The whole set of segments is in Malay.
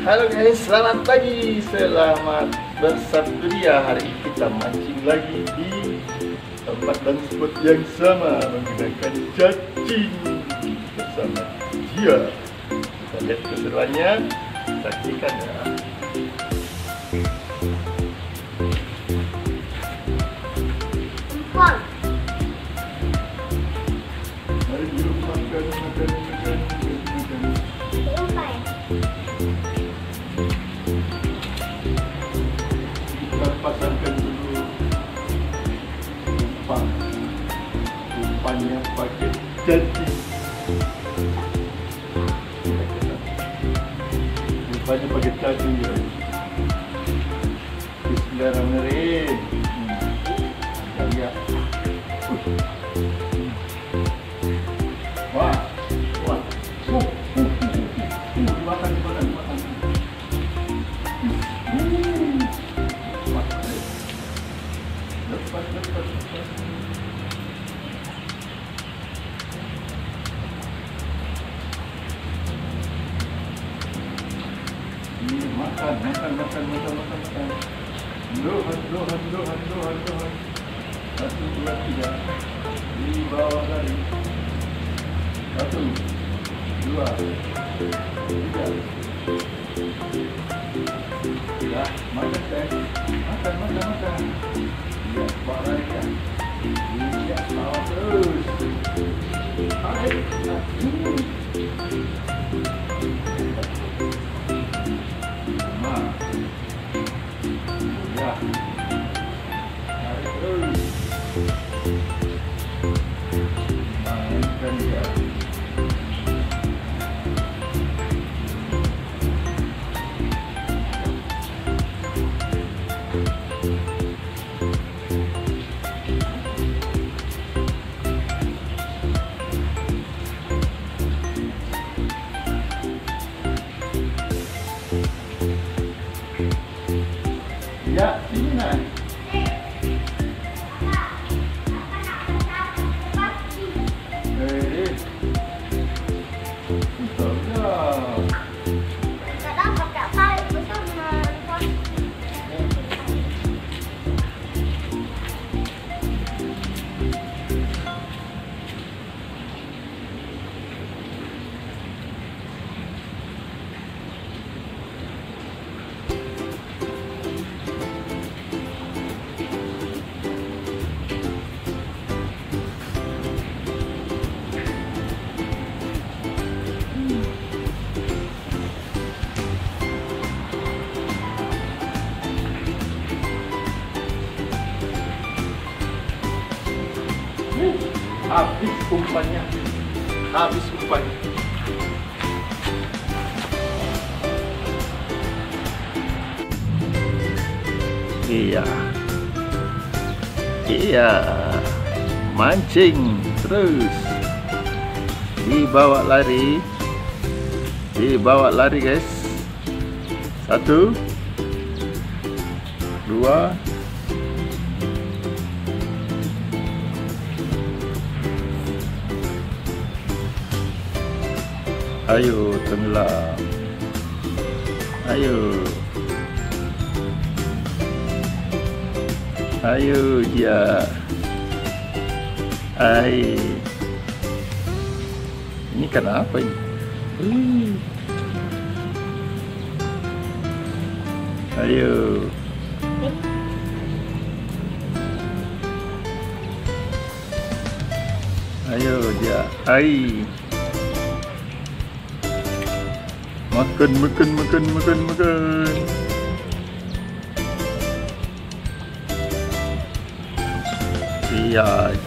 Halo guys, selamat pagi, selamat bersedia. Hari ini kita mancing lagi di tempat dan spot yang sama menggunakan cacing bersama dia. Kita lihat keseruannya, saksikan ya. Mari dulu makan. Pasangkan dulu umpannya pakai cacing. Umpannya pakai cacing ya. Bismillahirrahmanirrahim. Lihat. Wah. Dimakan. Lepas. Ini makan. Handuhan. 1, 2, 3. Di bawah tadi. 1, 2, 3. Ya, makan teh. Makan. Ya, barang ya. Ya, bawa terus. Tarik. Nah. Ya. Tarik terus. Mainkan ya. Ya, sini nak. Habis umpannya. Iya, mancing terus, dibawa lari guys. 1, 2. Ayo tenggelam. Ayo dia. Ini kan apa ini? Ayo. Dia. Makan.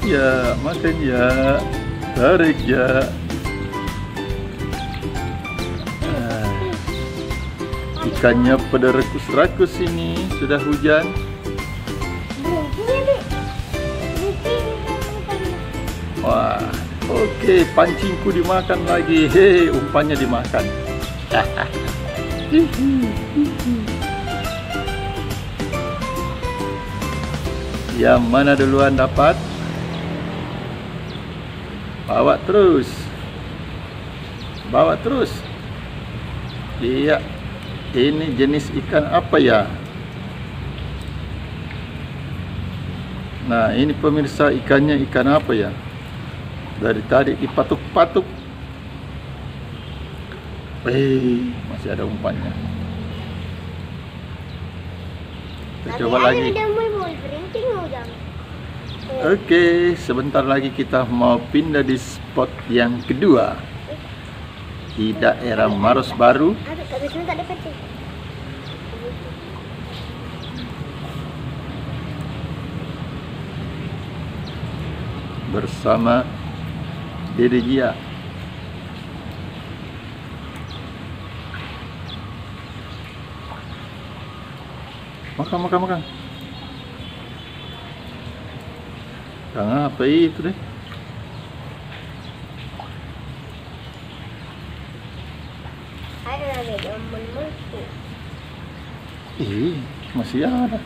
Iya, makan ya. Tarik ya. Ikannya pada rakus-rakus ini, sudah hujan. Wah, oke, pancingku dimakan lagi. Hei, umpannya dimakan. Yang mana duluan dapat? Bawa terus. Iya. Ini jenis ikan apa ya? Nah, ini pemirsa, ikannya ikan apa ya? Dari tadi dipatuk-patuk. Masih ada umpannya. Kita coba lagi. Oke, sebentar lagi kita mau pindah di spot yang kedua di daerah Maros baru. Bersama Redah. Makan. Apa itu deh? Masih ada.